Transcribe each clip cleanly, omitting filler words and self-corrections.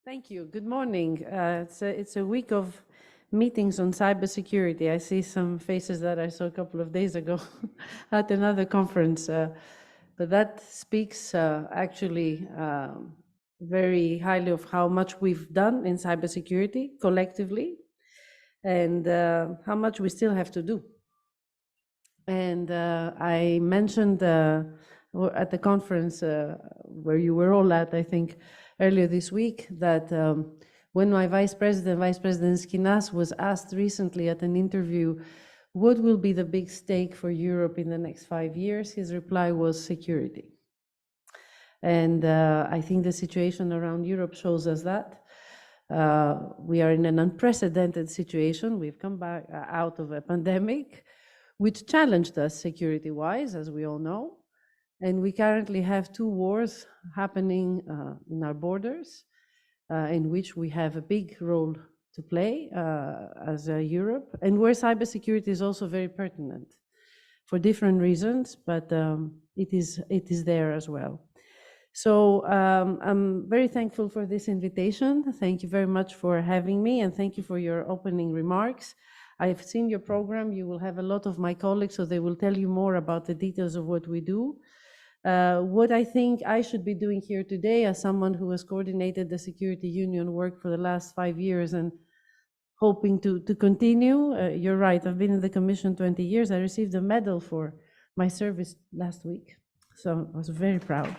Thank you. Good morning. It's a week of meetings on cybersecurity. I see some faces that I saw a couple of days ago at another conference. But that speaks actually very highly of how much we've done in cybersecurity collectively and how much we still have to do. And I mentioned at the conference where you were all at, I think, earlier this week, that when my Vice President Skinas, was asked recently at an interview, what will be the big stake for Europe in the next 5 years, his reply was security. And I think the situation around Europe shows us that. We are in an unprecedented situation. We've come back out of a pandemic, which challenged us security-wise, as we all know. And we currently have 2 wars happening in our borders, in which we have a big role to play as Europe, and where cybersecurity is also very pertinent for different reasons, but it is there as well. So I'm very thankful for this invitation. Thank you very much for having me, and thank you for your opening remarks. I've seen your program. You will have a lot of my colleagues, so they will tell you more about the details of what we do. What I think I should be doing here today, as someone who has coordinated the Security Union work for the last 5 years and hoping to continue, you're right, I've been in the Commission 20 years. I received a medal for my service last week, so I was very proud.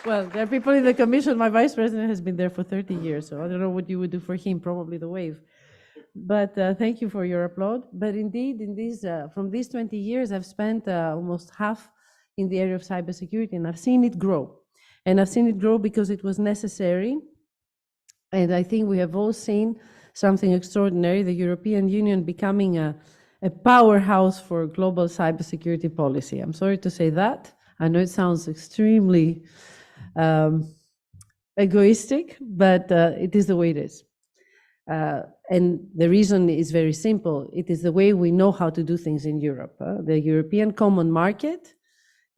Well, there are people in the Commission. My Vice President has been there for 30 years, so I don't know what you would do for him, probably the wave. But thank you for your applaud. But indeed, in these, from these 20 years, I've spent almost half in the area of cybersecurity, and I've seen it grow. And I've seen it grow because it was necessary. And I think we have all seen something extraordinary, the European Union becoming a powerhouse for global cybersecurity policy. I'm sorry to say that. I know it sounds extremely egoistic, but it is the way it is. And the reason is very simple. It is the way we know how to do things in Europe. The European Common Market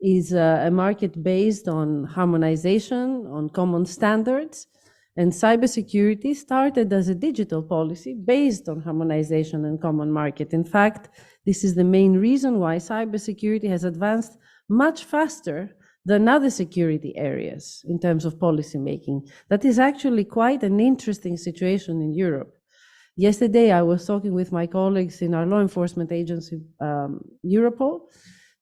is a market based on harmonization, on common standards, and cybersecurity started as a digital policy based on harmonization and common market. In fact, this is the main reason why cybersecurity has advanced much faster than other security areas in terms of policy making. That is actually quite an interesting situation in Europe. Yesterday, I was talking with my colleagues in our law enforcement agency, Europol,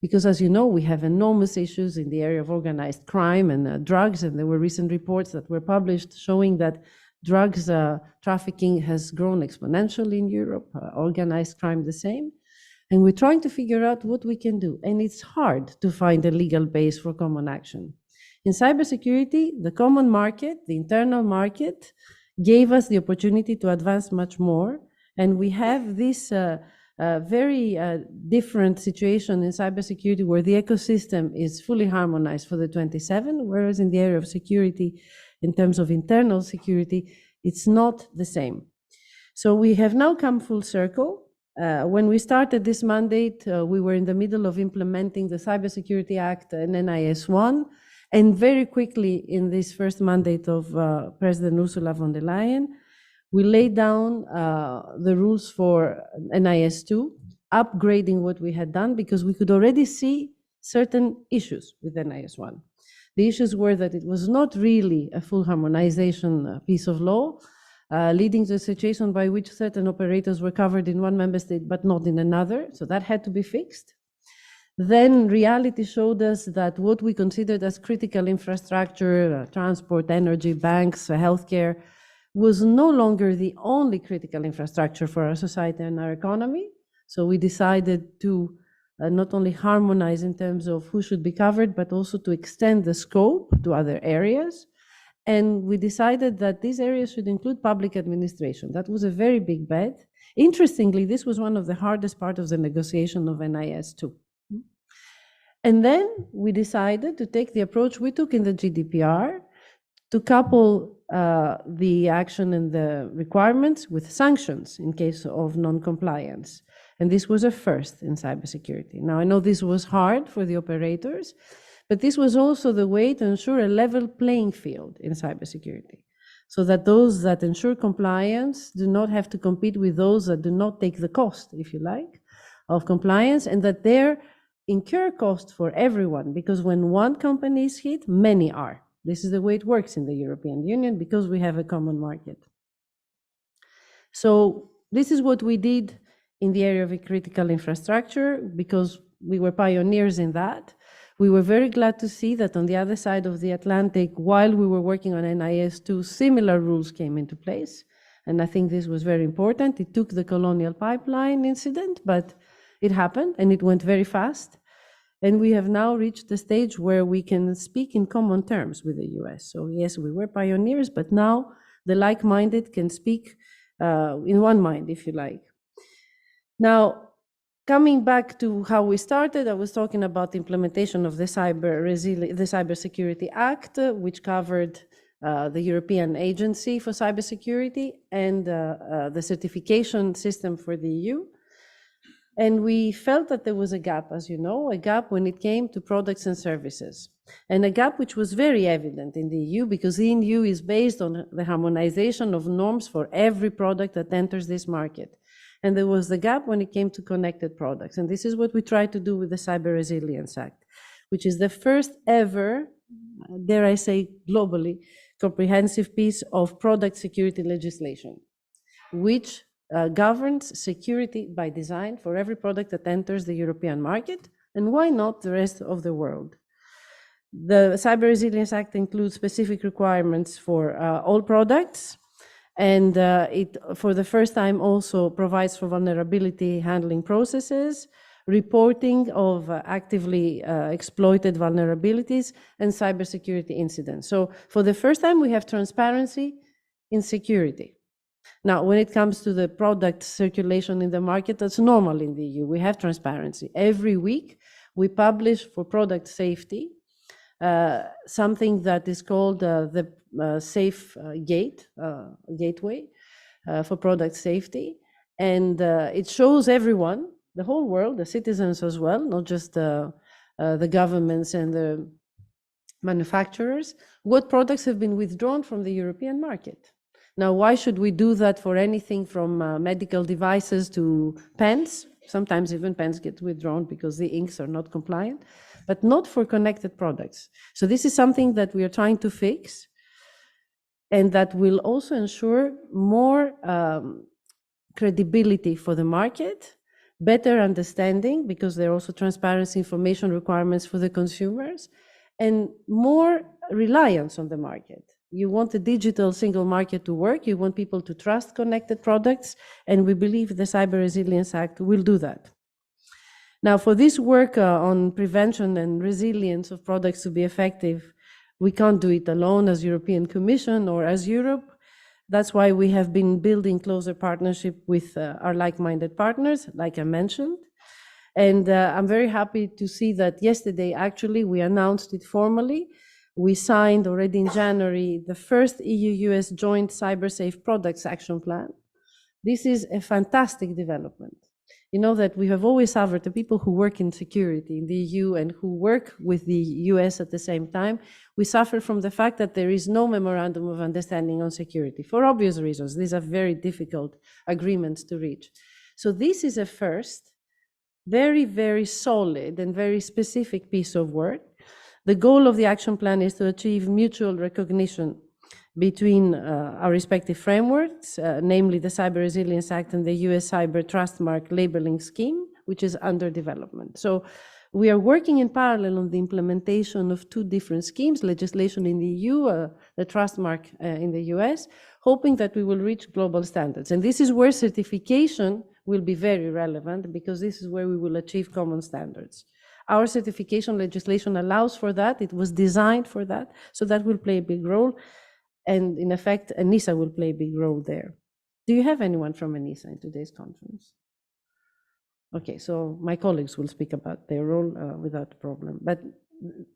because as you know, we have enormous issues in the area of organized crime and drugs, and there were recent reports that were published showing that drugs trafficking has grown exponentially in Europe, organized crime the same. And we're trying to figure out what we can do. And it's hard to find a legal base for common action. In cybersecurity, the common market, the internal market, gave us the opportunity to advance much more. And we have this very different situation in cybersecurity where the ecosystem is fully harmonized for the 27, whereas in the area of security, in terms of internal security, it's not the same. So we have now come full circle. When we started this mandate, we were in the middle of implementing the Cybersecurity Act and NIS 1, and very quickly in this first mandate of President Ursula von der Leyen, we laid down the rules for NIS 2, upgrading what we had done because we could already see certain issues with NIS 1. The issues were that it was not really a full harmonization piece of law, leading to a situation by which certain operators were covered in one member state but not in another, so that had to be fixed. Then reality showed us that what we considered as critical infrastructure, transport, energy, banks, healthcare, was no longer the only critical infrastructure for our society and our economy. So we decided to not only harmonize in terms of who should be covered, but also to extend the scope to other areas. And we decided that these areas should include public administration. That was a very big bet. Interestingly, this was one of the hardest parts of the negotiation of NIS 2. And then we decided to take the approach we took in the GDPR to couple the action and the requirements with sanctions in case of non-compliance. And this was a first in cybersecurity. Now, I know this was hard for the operators, But this was also the way to ensure a level playing field in cybersecurity, so that those that ensure compliance do not have to compete with those that do not take the cost, if you like, of compliance, and that they're incur costs for everyone, because when one company is hit, many are. This is the way it works in the European Union because we have a common market. So this is what we did in the area of critical infrastructure, because we were pioneers in that. We were very glad to see that on the other side of the Atlantic, while we were working on NIS2, similar rules came into place. And I think this was very important. It took the Colonial Pipeline incident, but it happened and it went very fast. And we have now reached the stage where we can speak in common terms with the US. So yes, we were pioneers, but now the like-minded can speak in one mind, if you like. Now, coming back to how we started, I was talking about the implementation of the Cybersecurity Act, which covered the European Agency for Cybersecurity and the certification system for the EU. And we felt that there was a gap, as you know, a gap when it came to products and services. And a gap which was very evident in the EU, because the EU is based on the harmonization of norms for every product that enters this market. And there was the gap when it came to connected products. And this is what we tried to do with the Cyber Resilience Act, which is the first ever, dare I say globally, comprehensive piece of product security legislation, which governs security by design for every product that enters the European market, and why not the rest of the world. The Cyber Resilience Act includes specific requirements for all products, and it, for the first time, also provides for vulnerability handling processes, reporting of actively exploited vulnerabilities, and cybersecurity incidents. So for the first time, we have transparency in security. Now, when it comes to the product circulation in the market, that's normal in the EU. We have transparency. Every week, we publish for product safety something that is called the Safe Gateway for product safety. And it shows everyone, the whole world, the citizens as well, not just the governments and the manufacturers, what products have been withdrawn from the European market. Now, why should we do that for anything from medical devices to pens? Sometimes even pens get withdrawn because the inks are not compliant, but not for connected products. So this is something that we are trying to fix, and that will also ensure more credibility for the market, better understanding, because there are also transparency information requirements for the consumers, and more reliance on the market. You want a digital single market to work, you want people to trust connected products, and we believe the Cyber Resilience Act will do that. Now, for this work on prevention and resilience of products to be effective, we can't do it alone as European Commission or as Europe. That's why we have been building closer partnership with our like-minded partners, like I mentioned. And I'm very happy to see that yesterday, actually, we announced it formally. We signed already in January the first EU-US joint cyber-safe products action plan. This is a fantastic development. You know that we have always suffered, the people who work in security in the EU and who work with the US at the same time, we suffer from the fact that there is no memorandum of understanding on security, for obvious reasons. These are very difficult agreements to reach. So this is a first, very, very solid and very specific piece of work. The goal of the action plan is to achieve mutual recognition between our respective frameworks, namely the Cyber Resilience Act and the US Cyber Trust Mark labeling scheme, which is under development. So we are working in parallel on the implementation of two different schemes, legislation in the EU, the Trust Mark in the US, hoping that we will reach global standards. And this is where certification will be very relevant, because this is where we will achieve common standards. Our certification legislation allows for that. It was designed for that. So that will play a big role. And in effect, ENISA will play a big role there. Do you have anyone from ENISA in today's conference? Okay, so my colleagues will speak about their role without problem. But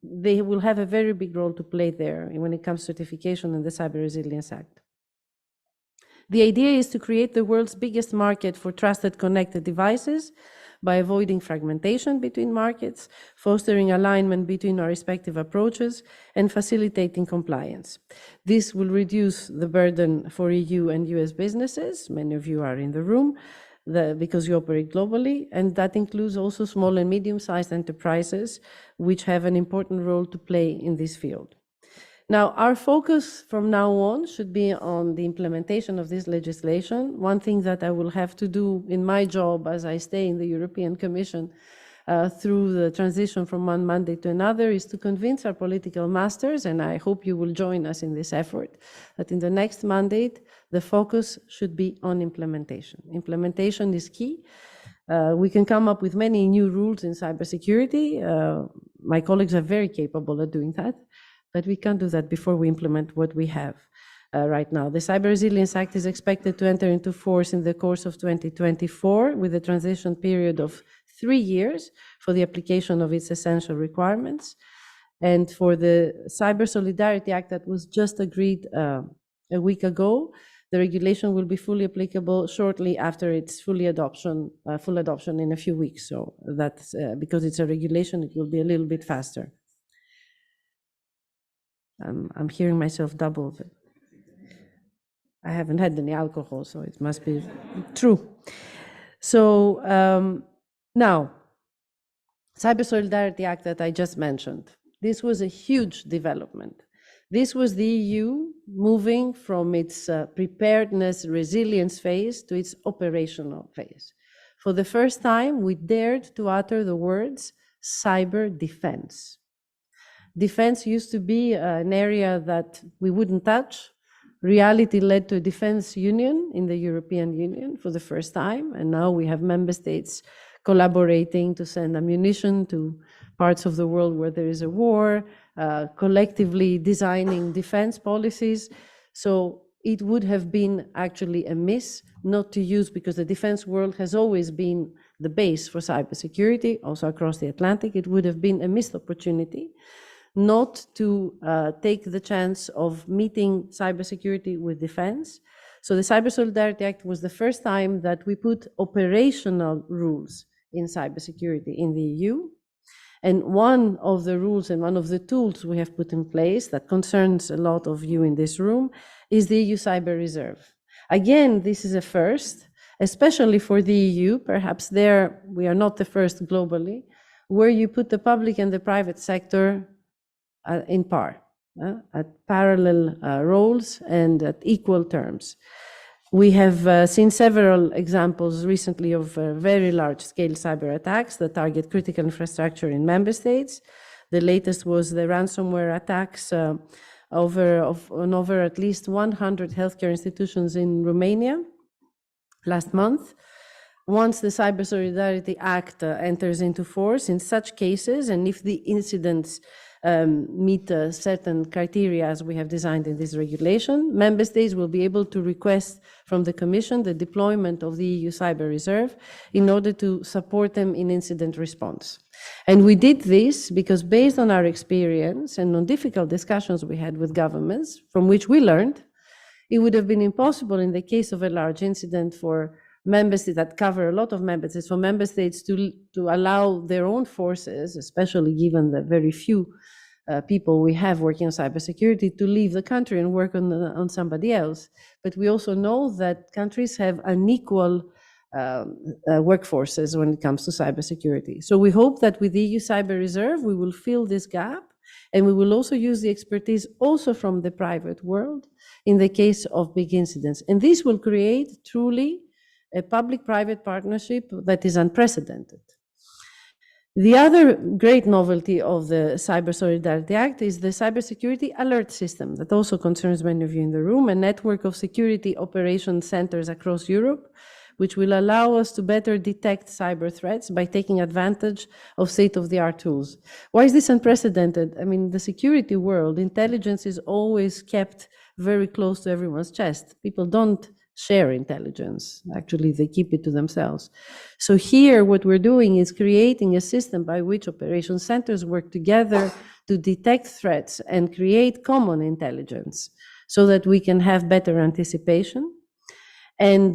they will have a very big role to play there when it comes to certification in the Cyber Resilience Act. The idea is to create the world's biggest market for trusted connected devices by avoiding fragmentation between markets, fostering alignment between our respective approaches, and facilitating compliance. This will reduce the burden for EU and US businesses. Many of you are in the room because you operate globally, and that includes also small and medium-sized enterprises, which have an important role to play in this field. Now, our focus from now on should be on the implementation of this legislation. One thing that I will have to do in my job as I stay in the European Commission through the transition from one mandate to another is to convince our political masters, and I hope you will join us in this effort, that in the next mandate, the focus should be on implementation. Implementation is key. We can come up with many new rules in cybersecurity. My colleagues are very capable at doing that. But we can't do that before we implement what we have right now. The Cyber Resilience Act is expected to enter into force in the course of 2024 with a transition period of 3 years for the application of its essential requirements. And for the Cyber Solidarity Act that was just agreed a week ago, the regulation will be fully applicable shortly after its full adoption in a few weeks. So that's because it's a regulation, it will be a little bit faster. I'm hearing myself double, but I haven't had any alcohol, so it must be true. So now, Cyber Solidarity Act that I just mentioned, this was a huge development. This was the EU moving from its preparedness, resilience phase to its operational phase. For the first time, we dared to utter the words cyber defense. Defense used to be an area that we wouldn't touch. Reality led to a defense union in the European Union for the first time, and now we have member states collaborating to send ammunition to parts of the world where there is a war, collectively designing defense policies. So it would have been actually a miss not to use, because the defense world has always been the base for cybersecurity, also across the Atlantic. It would have been a missed opportunity not to take the chance of meeting cybersecurity with defense. So the Cyber Solidarity Act was the first time that we put operational rules in cybersecurity in the EU. And one of the rules and one of the tools we have put in place that concerns a lot of you in this room is the EU Cyber Reserve. Again, this is a first, especially for the EU. Perhaps there we are not the first globally, where you put the public and the private sector in par, at parallel roles and at equal terms. We have seen several examples recently of very large-scale cyber attacks that target critical infrastructure in member states. The latest was the ransomware attacks on over at least 100 healthcare institutions in Romania last month. Once the Cyber Solidarity Act enters into force, in such cases, and if the incidents meet certain criteria as we have designed in this regulation, member states will be able to request from the Commission the deployment of the EU Cyber Reserve in order to support them in incident response. And we did this because, based on our experience and on difficult discussions we had with governments, from which we learned, it would have been impossible in the case of a large incident for member states that cover a lot of member states, for member states to allow their own forces, especially given the very few people we have working on cybersecurity, to leave the country and work on somebody else. But we also know that countries have unequal workforces when it comes to cybersecurity. So we hope that with the EU Cyber Reserve, we will fill this gap, and we will also use the expertise also from the private world in the case of big incidents. And this will create truly a public-private partnership that is unprecedented. The other great novelty of the Cyber Solidarity Act is the Cybersecurity Alert System that also concerns many of you in the room, a network of security operation centers across Europe, which will allow us to better detect cyber threats by taking advantage of state-of-the-art tools. Why is this unprecedented? I mean, the security world, intelligence is always kept very close to everyone's chest. People don't share intelligence. Actually, they keep it to themselves. So here, what we're doing is creating a system by which operation centers work together to detect threats and create common intelligence so that we can have better anticipation. And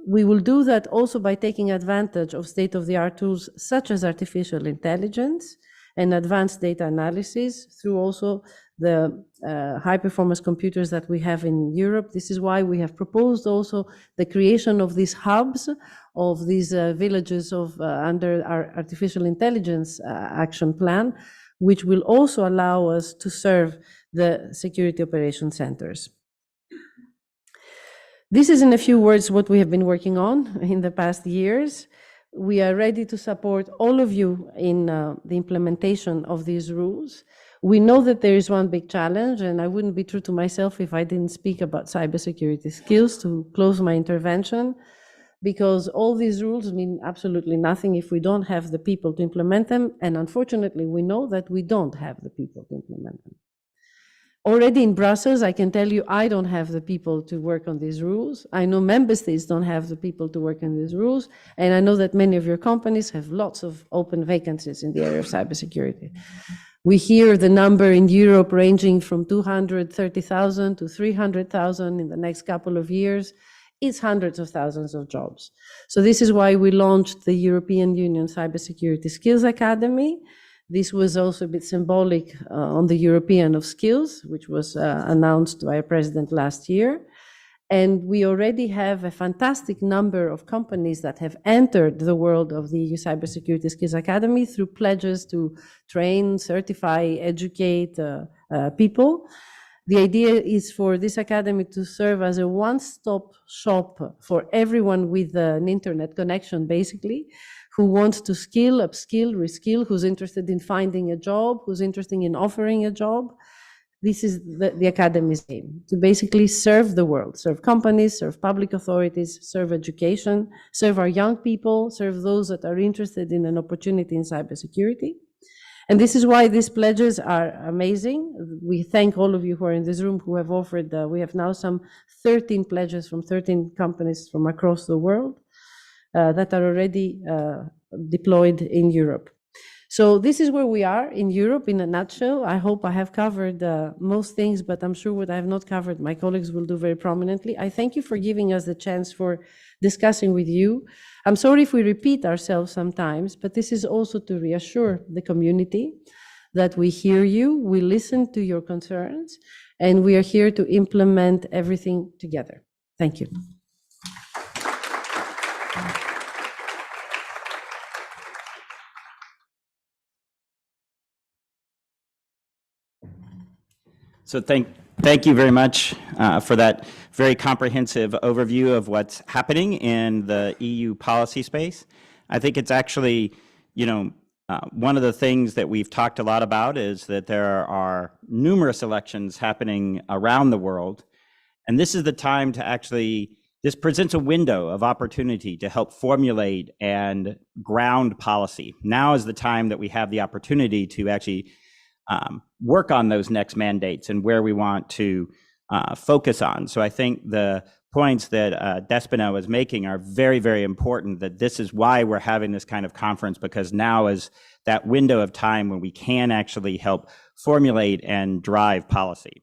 we will do that also by taking advantage of state-of-the-art tools such as artificial intelligence and advanced data analysis through also the high-performance computers that we have in Europe. This is why we have proposed also the creation of these hubs, of these villages of under our artificial intelligence action plan, which will also allow us to serve the security operation centers. This is in a few words what we have been working on in the past years. We are ready to support all of you in the implementation of these rules. We know that there is one big challenge, and I wouldn't be true to myself if I didn't speak about cybersecurity skills to close my intervention, because all these rules mean absolutely nothing if we don't have the people to implement them, and unfortunately we know that we don't have the people to implement them. Already in Brussels, I can tell you, I don't have the people to work on these rules. I know member states don't have the people to work on these rules. And I know that many of your companies have lots of open vacancies in the area of cybersecurity. We hear the number in Europe ranging from 230,000 to 300,000 in the next couple of years. It's hundreds of thousands of jobs. So this is why we launched the European Union Cybersecurity Skills Academy. This was also a bit symbolic on the European of Skills, which was announced by a president last year. And we already have a fantastic number of companies that have entered the world of the EU Cybersecurity Skills Academy through pledges to train, certify, educate people. The idea is for this academy to serve as a one-stop shop for everyone with an internet connection, basically, who wants to skill, upskill, reskill, who's interested in finding a job, who's interested in offering a job. This is the academy's aim, to basically serve the world, serve companies, serve public authorities, serve education, serve our young people, serve those that are interested in an opportunity in cybersecurity. And this is why these pledges are amazing. We thank all of you who are in this room who have offered, we have now some 13 pledges from 13 companies from across the world that are already deployed in Europe. So this is where we are in Europe in a nutshell. I hope I have covered most things, but I'm sure what I have not covered, my colleagues will do very prominently. I thank you for giving us the chance for discussing with you. I'm sorry if we repeat ourselves sometimes, but this is also to reassure the community that we hear you, we listen to your concerns, and we are here to implement everything together. Thank you. So thank you very much for that very comprehensive overview of what's happening in the EU policy space. I think it's actually, one of the things that we've talked a lot about is that there are numerous elections happening around the world. And this is the time to actually, this presents a window of opportunity to help formulate and ground policy. Now is the time that we have the opportunity to actually work on those next mandates and where we want to focus on. So I think the points that Despina was making are very, very important, that this is why we're having this kind of conference, because now is that window of time when we can actually help formulate and drive policy.